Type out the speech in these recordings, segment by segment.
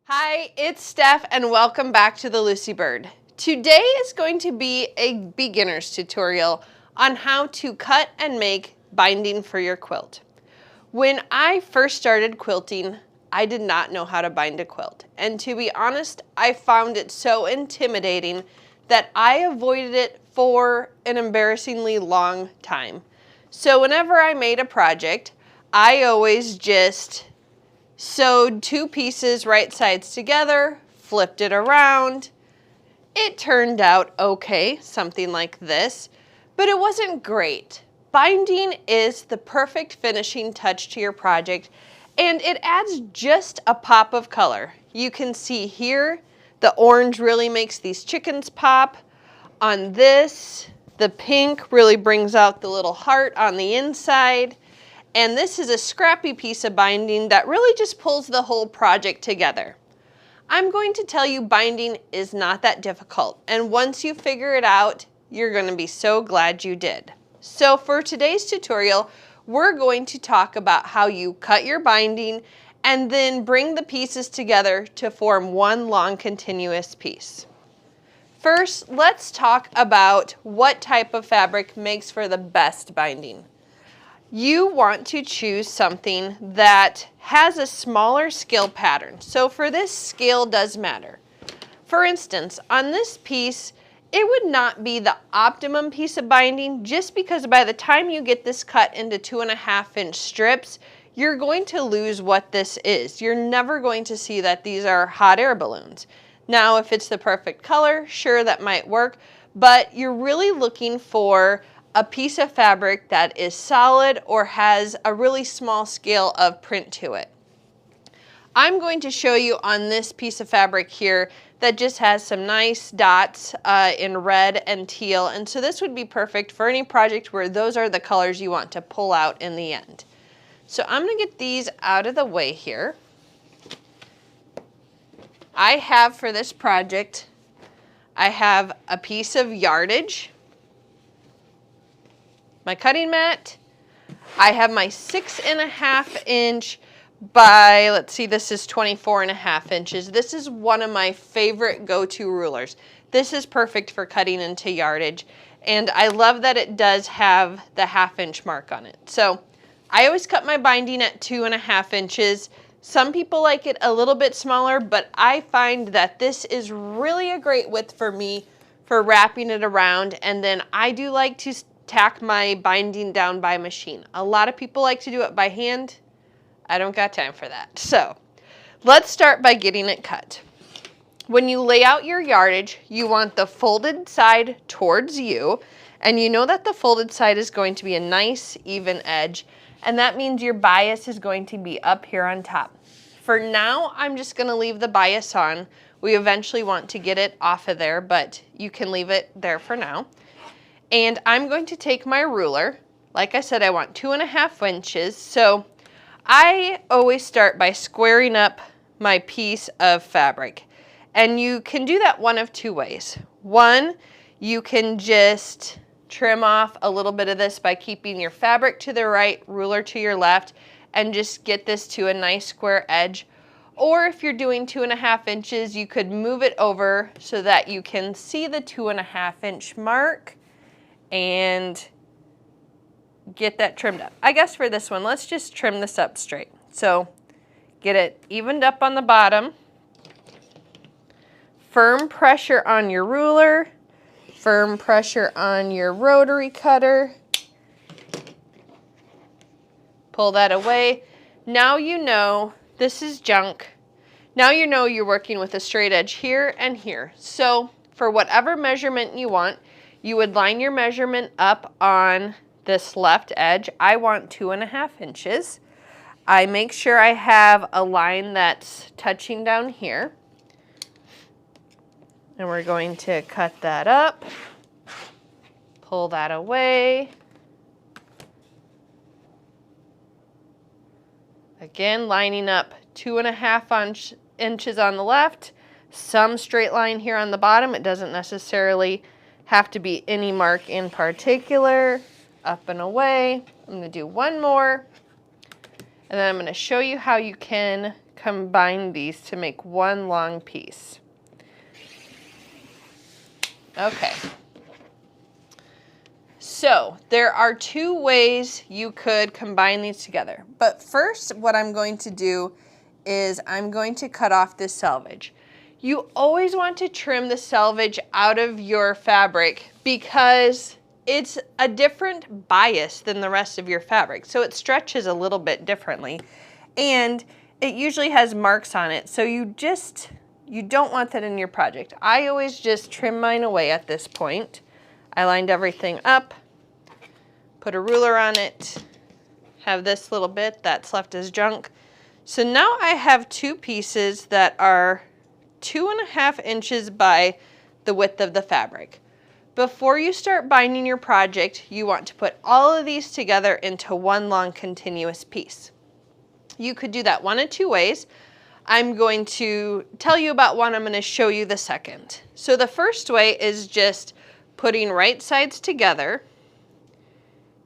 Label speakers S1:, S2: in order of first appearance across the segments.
S1: Hi, it's Steph and welcome back to the Lucy Bird. Today is going to be a beginner's tutorial on how to cut and make binding for your quilt. When I first started quilting, I did not know how to bind a quilt. And to be honest, I found it so intimidating that I avoided it for an embarrassingly long time. So whenever I made a project, I always just sewed two pieces right sides together, flipped it around. It turned out okay, something like this, but it wasn't great. Binding is the perfect finishing touch to your project, and it adds just a pop of color. You can see here, the orange really makes these chickens pop. On this, the pink really brings out the little heart on the inside. And this is a scrappy piece of binding that really just pulls the whole project together. I'm going to tell you binding is not that difficult, and once you figure it out, you're going to be so glad you did. So for today's tutorial, we're going to talk about how you cut your binding and then bring the pieces together to form one long continuous piece. First, let's talk about what type of fabric makes for the best binding. You want to choose something that has a smaller scale pattern. So for this, scale does matter. For instance, on this piece, it would not be the optimum piece of binding just because by the time you get this cut into 2.5-inch strips, you're going to lose what this is. You're never going to see that these are hot air balloons. Now, if it's the perfect color, sure, that might work, but you're really looking for a piece of fabric that is solid or has a really small scale of print to it. I'm going to show you on this piece of fabric here that just has some nice dots in red and teal, and so this would be perfect for any project where those are the colors you want to pull out in the end. So I'm going to get these out of the way here. I have for this project, I have a piece of yardage, my cutting mat, I have my 6.5-inch by, let's see, this is 24.5 inches. This is one of my favorite go-to rulers. This is perfect for cutting into yardage, and I love that it does have the 1/2-inch mark on it. So I always cut my binding at 2.5 inches. Some people like it a little bit smaller, but I find that this is really a great width for me for wrapping it around, and then I do like to tack my binding down by machine. A lot of people like to do it by hand. I don't got time for that. So let's start by getting it cut. When you lay out your yardage, you want the folded side towards you, and you know that the folded side is going to be a nice even edge, and that means your bias is going to be up here on top. For now, I'm just going to leave the bias on. We eventually want to get it off of there, but you can leave it there for now. And I'm going to take my ruler. Like I said, I want 2.5 inches. So I always start by squaring up my piece of fabric. And you can do that one of two ways. One, you can just trim off a little bit of this by keeping your fabric to the right, ruler to your left, and just get this to a nice square edge. Or if you're doing 2.5 inches, you could move it over so that you can see the 2.5-inch mark and get that trimmed up. I guess for this one, let's just trim this up straight. So get it evened up on the bottom. Firm pressure on your ruler. Firm pressure on your rotary cutter. Pull that away. Now you know this is junk. Now you know you're working with a straight edge here and here. So for whatever measurement you want, you would line your measurement up on this left edge. I want 2.5 inches. I make sure I have a line that's touching down here. And we're going to cut that up, pull that away. Again, lining up 2.5 inches on the left, some straight line here on the bottom. It doesn't necessarily have to be any mark in particular. Up and away. I'm going to do one more, and then I'm going to show you how you can combine these to make one long piece. Okay. So there are two ways you could combine these together. But first, what I'm going to do is I'm going to cut off this selvage. You always want to trim the selvage out of your fabric because it's a different bias than the rest of your fabric. So it stretches a little bit differently. And it usually has marks on it. So you don't want that in your project. I always just trim mine away at this point. I lined everything up, put a ruler on it, have this little bit that's left as junk. So now I have two pieces that are 2.5 inches by the width of the fabric. Before you start binding your project, you want to put all of these together into one long continuous piece. You could do that one of two ways. I'm going to tell you about one, I'm going to show you the second. So the first way is just putting right sides together.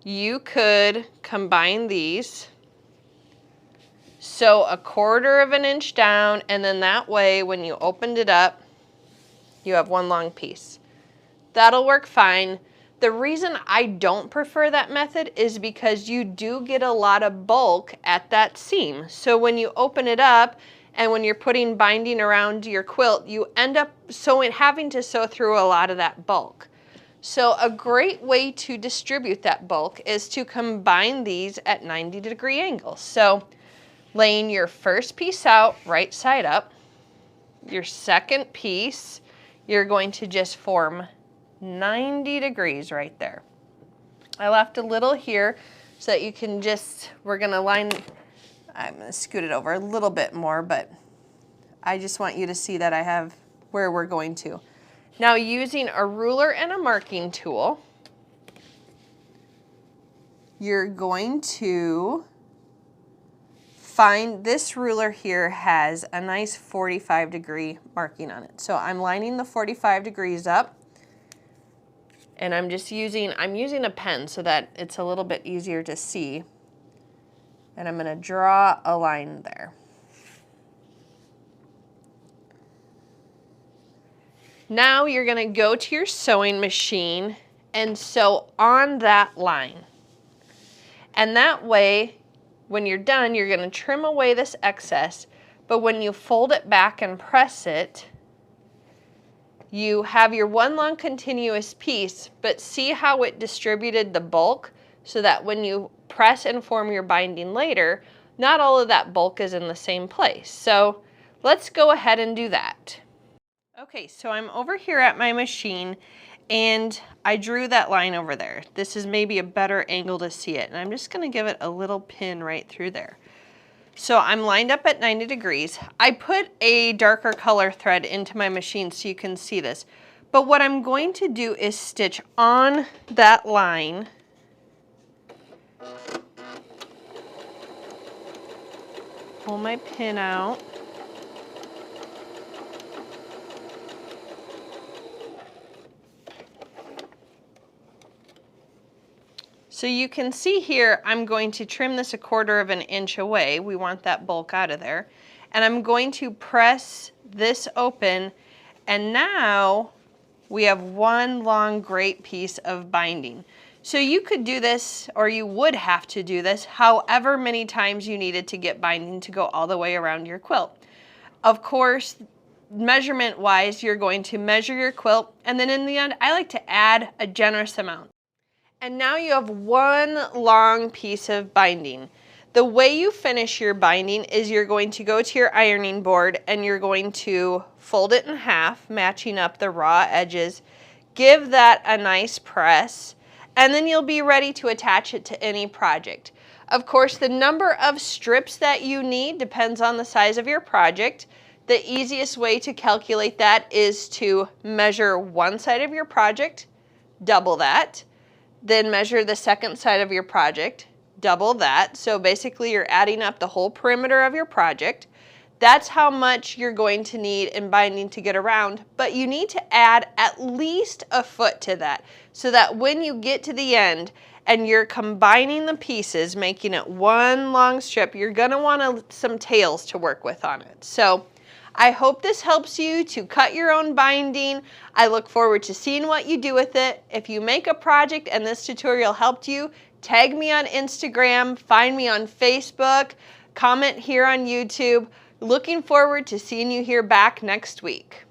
S1: You could combine these. So 1/4 inch down, and then that way when you opened it up, you have one long piece. That'll work fine. The reason I don't prefer that method is because you do get a lot of bulk at that seam. So when you open it up and when you're putting binding around your quilt, you end up having to sew through a lot of that bulk. So a great way to distribute that bulk is to combine these at 90-degree angles. So laying your first piece out right side up, your second piece, you're going to just form 90 degrees right there. I left a little here so that you can we're gonna line, I'm gonna scoot it over a little bit more, but I just want you to see that I have where we're going to. Now using a ruler and a marking tool, you're going to find this ruler here has a nice 45-degree marking on it. So I'm lining the 45 degrees up, and I'm using a pen so that it's a little bit easier to see. And I'm gonna draw a line there. Now you're gonna go to your sewing machine and sew on that line. And that way, when you're done, you're gonna trim away this excess, but when you fold it back and press it, you have your one long continuous piece, but see how it distributed the bulk so that when you press and form your binding later, not all of that bulk is in the same place. So let's go ahead and do that. Okay, so I'm over here at my machine and I drew that line over there. This is maybe a better angle to see it, and I'm just gonna give it a little pin right through there. So I'm lined up at 90 degrees. I put a darker color thread into my machine so you can see this. But what I'm going to do is stitch on that line. Pull my pin out. So you can see here, I'm going to trim this 1/4 inch away. We want that bulk out of there. And I'm going to press this open, and now we have one long great piece of binding. So you could do this, or you would have to do this, however many times you needed to get binding to go all the way around your quilt. Of course, measurement-wise, you're going to measure your quilt, and then in the end, I like to add a generous amount. And now you have one long piece of binding. The way you finish your binding is you're going to go to your ironing board and you're going to fold it in half, matching up the raw edges. Give that a nice press, and then you'll be ready to attach it to any project. Of course, the number of strips that you need depends on the size of your project. The easiest way to calculate that is to measure one side of your project, double that, then measure the second side of your project, double that. So basically you're adding up the whole perimeter of your project. That's how much you're going to need in binding to get around, but you need to add at least a foot to that so that when you get to the end and you're combining the pieces, making it one long strip, you're gonna want some tails to work with on it. So I hope this helps you to cut your own binding. I look forward to seeing what you do with it. If you make a project and this tutorial helped you, tag me on Instagram, find me on Facebook, comment here on YouTube. Looking forward to seeing you here back next week.